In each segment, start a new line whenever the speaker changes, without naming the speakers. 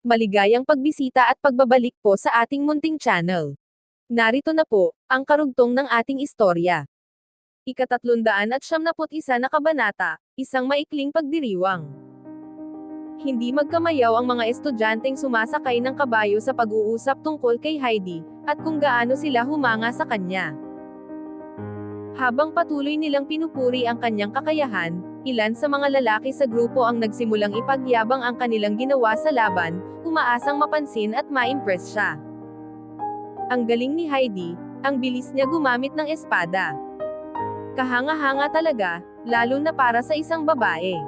Maligayang pagbisita at pagbabalik po sa ating munting channel. Narito na po, ang karugtong ng ating istorya. ika-371 na kabanata, isang maikling pagdiriwang. Hindi magkamayaw ang mga estudyanteng sumasakay ng kabayo sa pag-uusap tungkol kay Heidi, at kung gaano sila humanga sa kanya. Habang patuloy nilang pinupuri ang kanyang kakayahan, ilan sa mga lalaki sa grupo ang nagsimulang ipagyabang ang kanilang ginawa sa laban, umaasang mapansin at ma-impress siya. Ang galing ni Heidi, ang bilis niya gumamit ng espada. Kahanga-hanga talaga, lalo na para sa isang babae.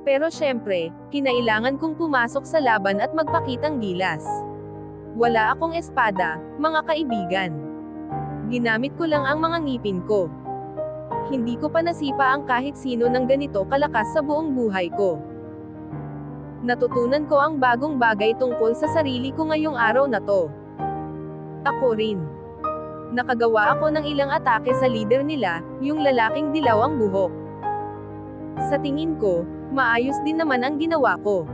Pero syempre, kinailangan kong pumasok sa laban at magpakitang gilas. Wala akong espada, mga kaibigan. Ginamit ko lang ang mga ngipin ko. Hindi ko pa nasipa ang kahit sino ng ganito kalakas sa buong buhay ko. Natutunan ko ang bagong bagay tungkol sa sarili ko ngayong araw na to. Ako rin. Nakagawa ako ng ilang atake sa leader nila, yung lalaking dilaw ang buhok. Sa tingin ko, maayos din naman ang ginawa ko.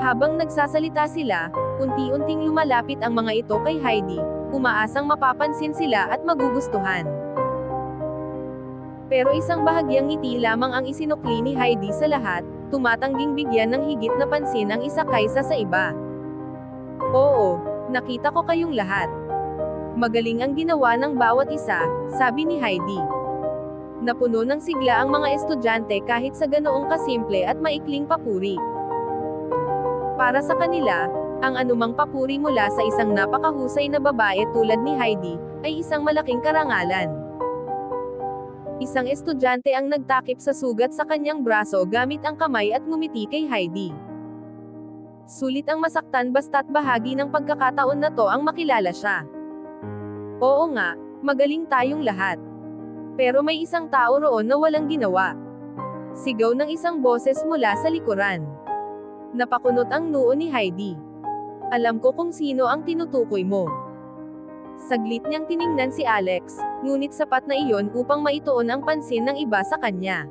Habang nagsasalita sila, unti-unting lumalapit ang mga ito kay Heidi, umaasang mapapansin sila at magugustuhan. Pero isang bahagyang ngiti lamang ang isinukli ni Heidi sa lahat, tumatangging bigyan ng higit na pansin ang isa kaysa sa iba. Oo, nakita ko kayong lahat. Magaling ang ginawa ng bawat isa, sabi ni Heidi. Napuno ng sigla ang mga estudyante kahit sa ganoong kasimple at maikling papuri. Para sa kanila, ang anumang papuri mula sa isang napakahusay na babae tulad ni Heidi, ay isang malaking karangalan. Isang estudyante ang nagtakip sa sugat sa kanyang braso gamit ang kamay at ngumiti kay Heidi. Sulit ang masaktan basta't bahagi ng pagkakataon na to ang makilala siya. Oo nga, magaling tayong lahat. Pero may isang tao roon na walang ginawa. Sigaw ng isang boses mula sa likuran. Napakunot ang noo ni Heidi. Alam ko kung sino ang tinutukoy mo. Saglit niyang tiningnan si Alex, ngunit sapat na iyon upang maituon ang pansin ng iba sa kanya.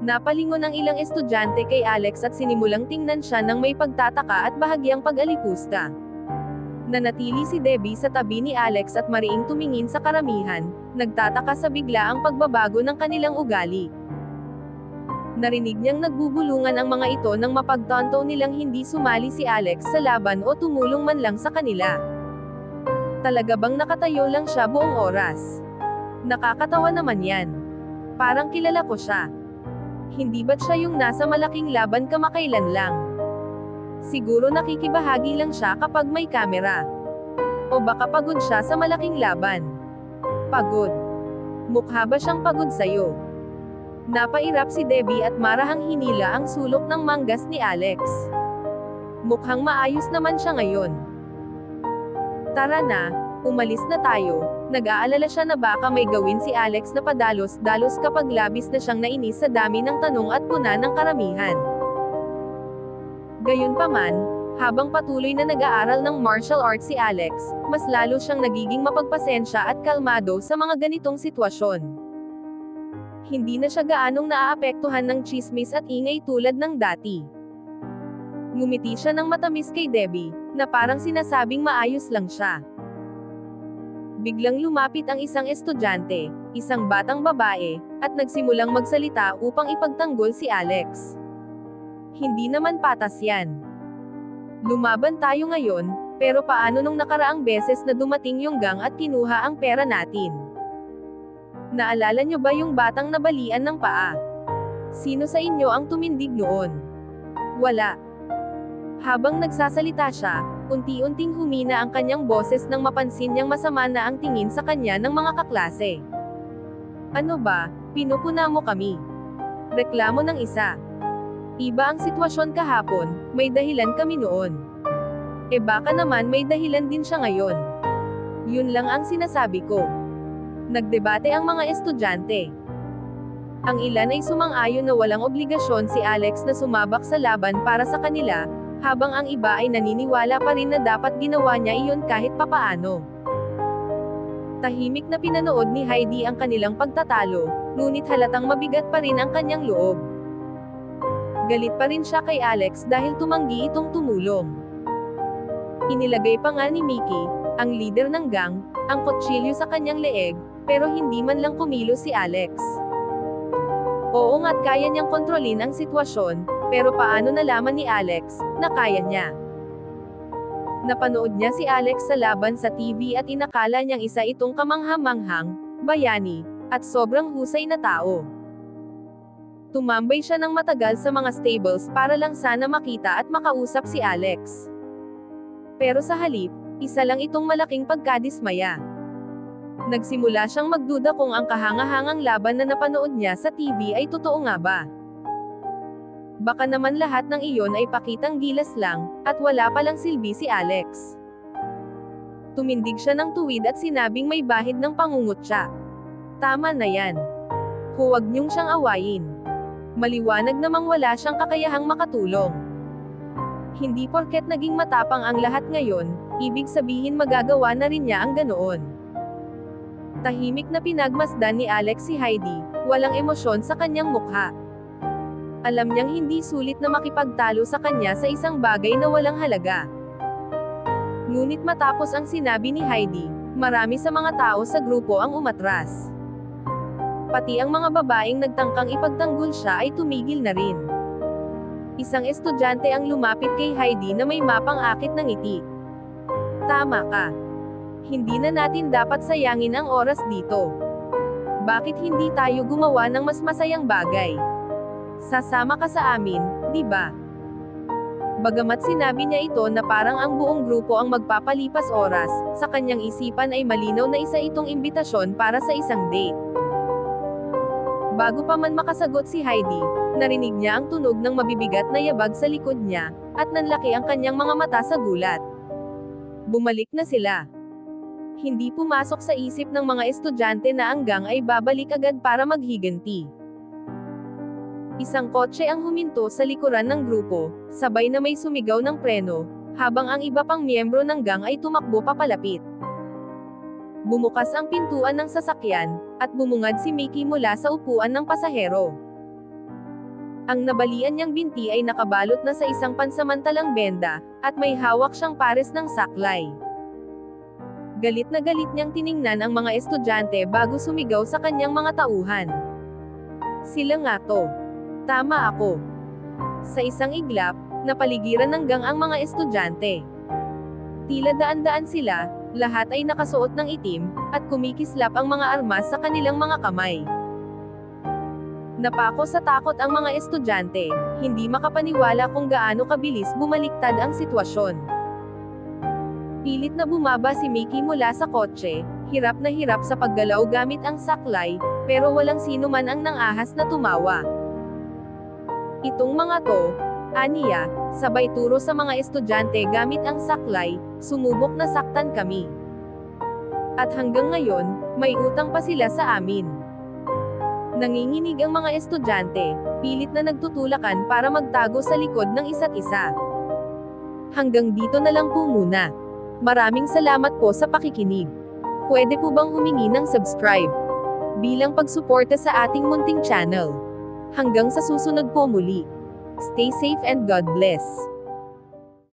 Napalingon ang ilang estudyante kay Alex at sinimulang tingnan siya ng may pagtataka at bahagyang pag-alipusta. Nanatili si Debbie sa tabi ni Alex at mariing tumingin sa karamihan, nagtataka sa bigla ang pagbabago ng kanilang ugali. Narinig niyang nagbubulungan ang mga ito nang mapagtanto nilang hindi sumali si Alex sa laban o tumulong man lang sa kanila. Talaga bang nakatayo lang siya buong oras? Nakakatawa naman yan. Parang kilala ko siya. Hindi ba't siya yung nasa malaking laban kamakailan lang? Siguro nakikibahagi lang siya kapag may kamera. O baka pagod siya sa malaking laban. Pagod. Mukha ba siyang pagod sa'yo? Napairap si Debbie at marahang hinila ang sulok ng manggas ni Alex. Mukhang maayos naman siya ngayon. Tara na, umalis na tayo. Nag-aalala siya na baka may gawin si Alex na padalos-dalos kapag labis na siyang nainis sa dami ng tanong at puna ng karamihan. Gayunpaman, habang patuloy na nag-aaral ng martial arts si Alex, mas lalo siyang nagiging mapagpasensya at kalmado sa mga ganitong sitwasyon. Hindi na siya gaanong naaapektuhan ng tsismis at ingay tulad ng dati. Ngumiti siya ng matamis kay Debbie, na parang sinasabing maayos lang siya. Biglang lumapit ang isang estudyante, isang batang babae, at nagsimulang magsalita upang ipagtanggol si Alex. Hindi naman patas yan. Lumaban tayo ngayon, pero paano nung nakaraang beses na dumating yung gang at kinuha ang pera natin? Naalala nyo ba yung batang nabalian ng paa? Sino sa inyo ang tumindig noon? Wala. Habang nagsasalita siya, unti-unting humina ang kanyang boses nang mapansin niyang masama na ang tingin sa kanya ng mga kaklase. Ano ba, pinupuna mo kami? Reklamo ng isa. Iba ang sitwasyon kahapon, may dahilan kami noon. E baka naman may dahilan din siya ngayon. Yun lang ang sinasabi ko. Nagdebate ang mga estudyante. Ang ilan ay sumang-ayon na walang obligasyon si Alex na sumabak sa laban para sa kanila, habang ang iba ay naniniwala pa rin na dapat ginawa niya iyon kahit papaano. Tahimik na pinanood ni Heidi ang kanilang pagtatalo, ngunit halatang mabigat pa rin ang kanyang loob. Galit pa rin siya kay Alex dahil tumanggi itong tumulong. Inilagay pa nga ni Mickey, ang leader ng gang, ang kutsilyo sa kanyang leeg, pero hindi man lang kumilos si Alex. Oo nga't kaya niyang kontrolin ang sitwasyon, pero paano nalaman ni Alex na kaya niya? Napanood niya si Alex sa laban sa TV at inakala niyang isa itong kamangha-manghang, bayani, at sobrang husay na tao. Tumambay siya ng matagal sa mga stables para lang sana makita at makausap si Alex. Pero sa halip, isa lang itong malaking pagkadismaya. Nagsimula siyang magduda kung ang kahangahangang laban na napanood niya sa TV ay totoo nga ba. Baka naman lahat ng iyon ay pakitang gilas lang, at wala palang silbi si Alex. Tumindig siya ng tuwid at sinabing may bahid ng pangungutya. Tama na yan. Huwag niyong siyang awayin. Maliwanag namang wala siyang kakayahang makatulong. Hindi porket naging matapang ang lahat ngayon, ibig sabihin magagawa na rin niya ang ganoon. Tahimik na pinagmasdan ni Alex si Heidi, walang emosyon sa kanyang mukha. Alam niyang hindi sulit na makipagtalo sa kanya sa isang bagay na walang halaga. Ngunit matapos ang sinabi ni Heidi, marami sa mga tao sa grupo ang umatras. Pati ang mga babaeng nagtangkang ipagtanggol siya ay tumigil na rin. Isang estudyante ang lumapit kay Heidi na may mapang akit ng ngiti. Tama ka. Hindi na natin dapat sayangin ang oras dito. Bakit hindi tayo gumawa ng mas masayang bagay? Sasama ka sa amin, di ba? Bagamat sinabi niya ito na parang ang buong grupo ang magpapalipas oras, sa kanyang isipan ay malinaw na isa itong imbitasyon para sa isang date. Bago pa man makasagot si Heidi, narinig niya ang tunog ng mabibigat na yabag sa likod niya, at nanlaki ang kanyang mga mata sa gulat. Bumalik na sila. Hindi pumasok sa isip ng mga estudyante na ang gang ay babalik agad para maghiganti. Isang kotse ang huminto sa likuran ng grupo, sabay na may sumigaw ng preno, habang ang iba pang miyembro ng gang ay tumakbo papalapit. Bumukas ang pintuan ng sasakyan, at bumungad si Mickey mula sa upuan ng pasahero. Ang nabalian niyang binti ay nakabalot na sa isang pansamantalang benda, at may hawak siyang pares ng saklay. Galit na galit niyang tiningnan ang mga estudyante bago sumigaw sa kanyang mga tauhan. Sila nga to. Tama ako. Sa isang iglap, napaligiran ng gang ang mga estudyante. Tila daan-daan sila, lahat ay nakasuot ng itim, at kumikislap ang mga armas sa kanilang mga kamay. Napako sa takot ang mga estudyante, hindi makapaniwala kung gaano kabilis bumaliktad ang sitwasyon. Pilit na bumaba si Mickey mula sa kotse, hirap na hirap sa paggalaw gamit ang saklay, pero walang sino man ang nangahas na tumawa. Itong mga to, aniya, sabay turo sa mga estudyante gamit ang saklay, sumubok na saktan kami. At hanggang ngayon, may utang pa sila sa amin. Nanginginig ang mga estudyante, pilit na nagtutulakan para magtago sa likod ng isa't isa. Hanggang dito na lang po muna. Maraming salamat po sa pakikinig. Pwede po bang humingi ng subscribe bilang pagsuporta sa ating munting channel? Hanggang sa susunod po muli. Stay safe and God bless.